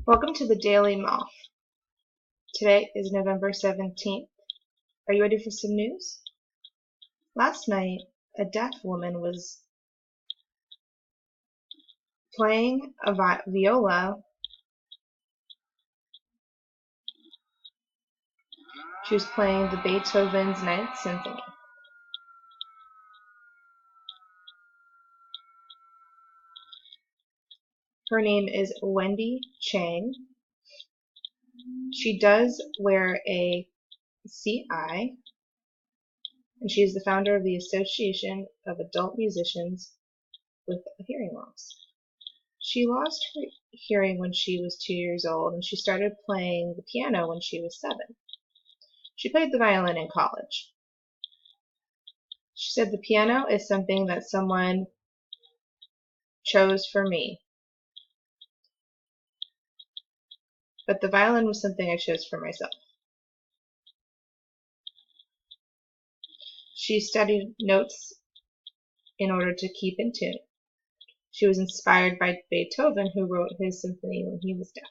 Welcome to the Daily Moth. Today is November 17th. Are you ready for some news? Last night, a deaf woman was playing a viola. She was playing the Beethoven's Ninth Symphony. Her name is Wendy Chang. She does wear a CI, and she is the founder of the Association of Adult Musicians with Hearing Loss. She lost her hearing when she was 2 years old, and she started playing the piano when she was 7. She played the violin in college. She said, "The piano is something that someone chose for me, but the violin was something I chose for myself." She studied notes in order to keep in tune. She was inspired by Beethoven, who wrote his symphony when he was deaf.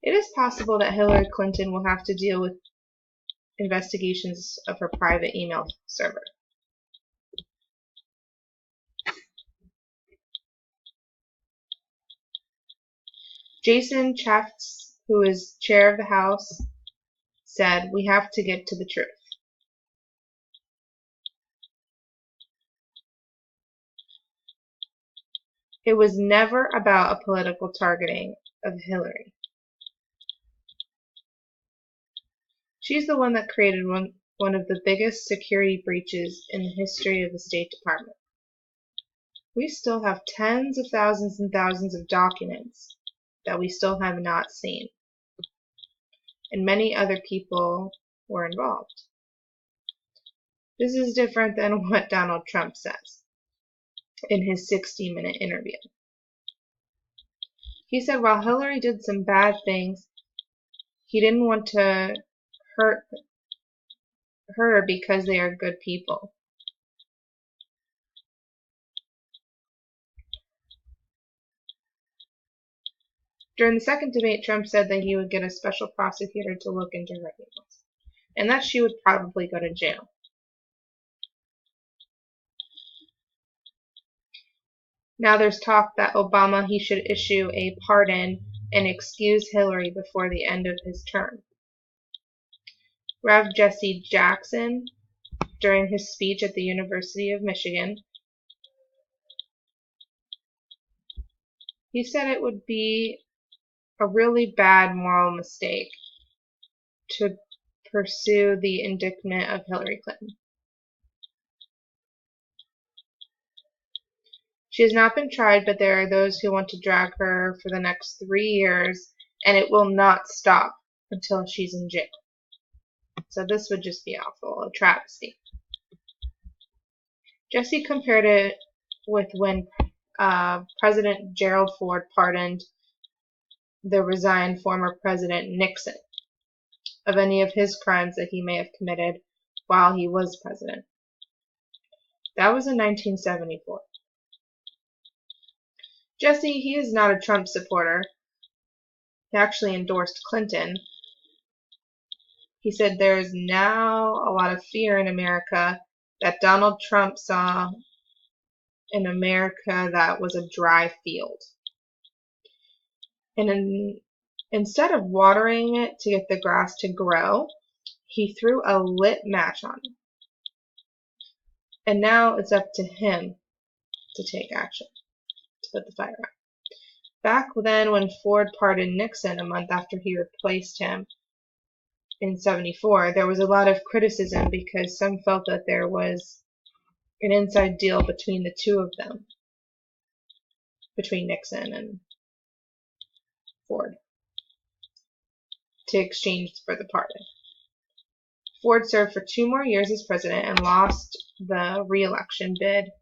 It is possible that Hillary Clinton will have to deal with investigations of her private email server. Jason Chaffetz, who is chair of the House, said, "We have to get to the truth." It was never about a political targeting of Hillary. She's the one that created one of the biggest security breaches in the history of the State Department. We still have tens of thousands and thousands of documents that we still have not seen. And many other people were involved. This is different than what Donald Trump says in his 60-minute interview. He said while Hillary did some bad things, he didn't want to hurt her because they are good people. During the second debate, Trump said that he would get a special prosecutor to look into her emails, and that she would probably go to jail. Now there's talk that Obama he should issue a pardon and excuse Hillary before the end of his term. Rev. Jesse Jackson, during his speech at the University of Michigan, he said it would be a really bad moral mistake to pursue the indictment of Hillary Clinton. She has not been tried, but there are those who want to drag her for the next 3 years, and it will not stop until she's in jail. So this would just be awful, a travesty. Jesse compared it with when President Gerald Ford pardoned the resigned former President Nixon of any of his crimes that he may have committed while he was president. That was in 1974. Jesse, he is not a Trump supporter. He actually endorsed Clinton. He said there is now a lot of fear in America that Donald Trump saw in America that was a dry field. And instead of watering it to get the grass to grow, he threw a lit match on it. And now it's up to him to take action, to put the fire out. Back then, when Ford pardoned Nixon a month after he replaced him in 74, there was a lot of criticism because some felt that there was an inside deal between the two of them, between Nixon and Ford, to exchange for the pardon. Ford served for 2 more years as president and lost the re-election bid.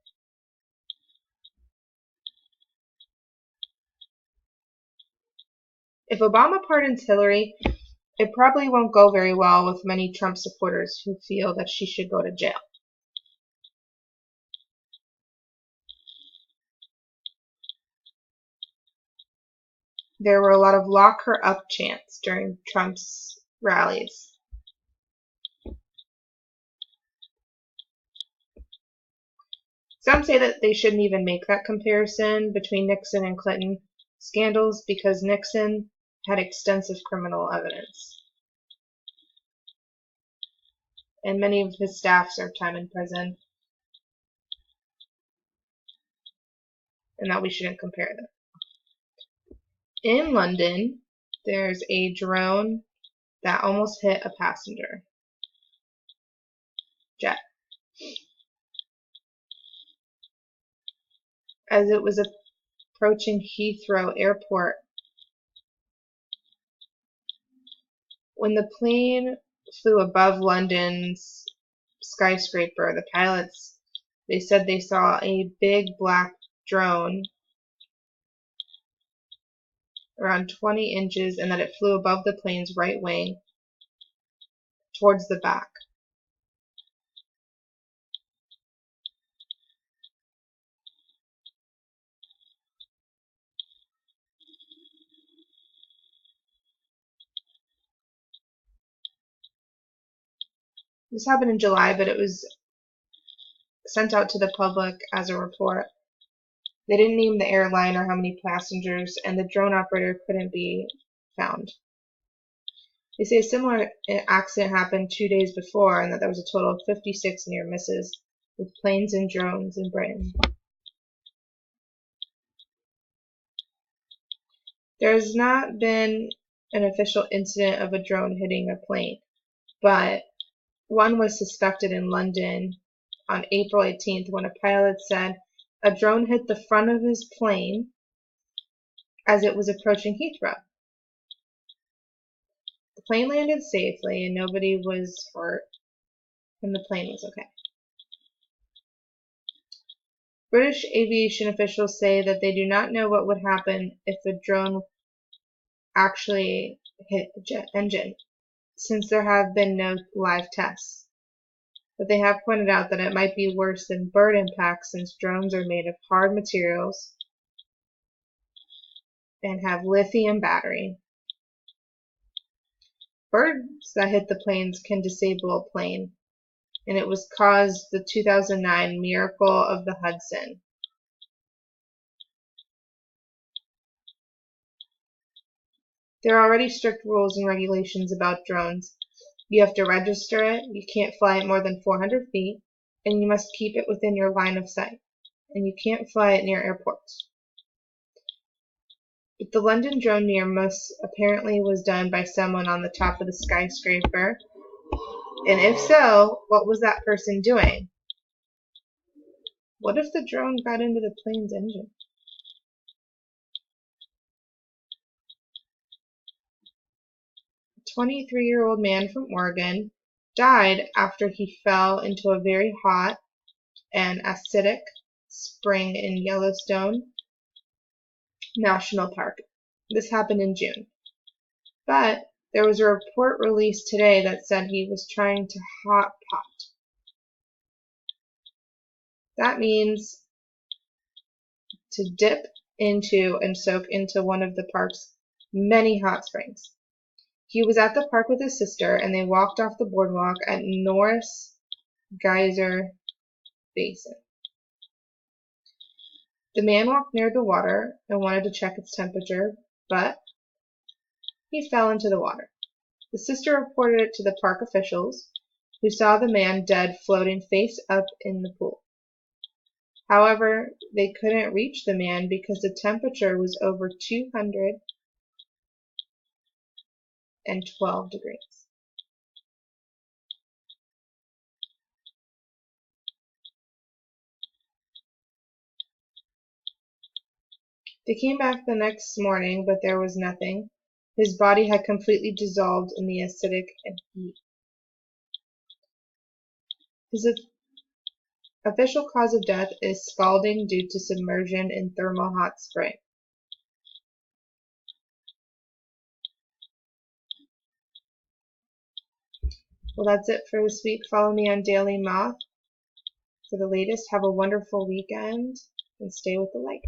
If Obama pardons Hillary, it probably won't go very well with many Trump supporters who feel that she should go to jail. there were a lot of lock her up chants during Trump's rallies. Some say that they shouldn't even make that comparison between Nixon and Clinton scandals because Nixon had extensive criminal evidence. And many of his staff served time in prison. And that we shouldn't compare them. In London, there's a drone that almost hit a passenger jet. As it was approaching Heathrow Airport, when the plane flew above London's skyscraper, the pilots, they said they saw a big black drone around 20 inches and that it flew above the plane's right wing towards the back. This happened in July, but it was sent out to the public as a report. They didn't name the airline or how many passengers, and the drone operator couldn't be found. They say a similar accident happened 2 days before, and that there was a total of 56 near misses with planes and drones in Britain. There has not been an official incident of a drone hitting a plane, but one was suspected in London on April 18th when a pilot said a drone hit the front of his plane as it was approaching Heathrow. The plane landed safely and nobody was hurt, and the plane was okay. British aviation officials say that they do not know what would happen if a drone actually hit a jet engine, since there have been no live tests. But they have pointed out that it might be worse than bird impacts since drones are made of hard materials and have lithium battery. Birds that hit the planes can disable a plane, and it was caused the 2009 Miracle of the Hudson. There are already strict rules and regulations about drones. You have to register it, you can't fly it more than 400 feet, and you must keep it within your line of sight, and you can't fly it near airports. But the London drone near most apparently was done by someone on the top of the skyscraper, and if so, what was that person doing? What if the drone got into the plane's engine? A 23-year-old man from Oregon died after he fell into a very hot and acidic spring in Yellowstone National Park. This happened in June. But there was a report released today that said he was trying to hot pot. That means to dip into and soak into one of the park's many hot springs. He was at the park with his sister, and they walked off the boardwalk at Norris Geyser Basin. The man walked near the water and wanted to check its temperature, but he fell into the water. The sister reported it to the park officials, who saw the man dead floating face up in the pool. However, they couldn't reach the man because the temperature was over 212 degrees. They came back the next morning, but there was nothing. His body had completely dissolved in the acidic and heat. His official cause of death is scalding due to submersion in thermal hot spring. Well, that's it for this week. Follow me on Daily Moth for the latest. Have a wonderful weekend and stay with the light.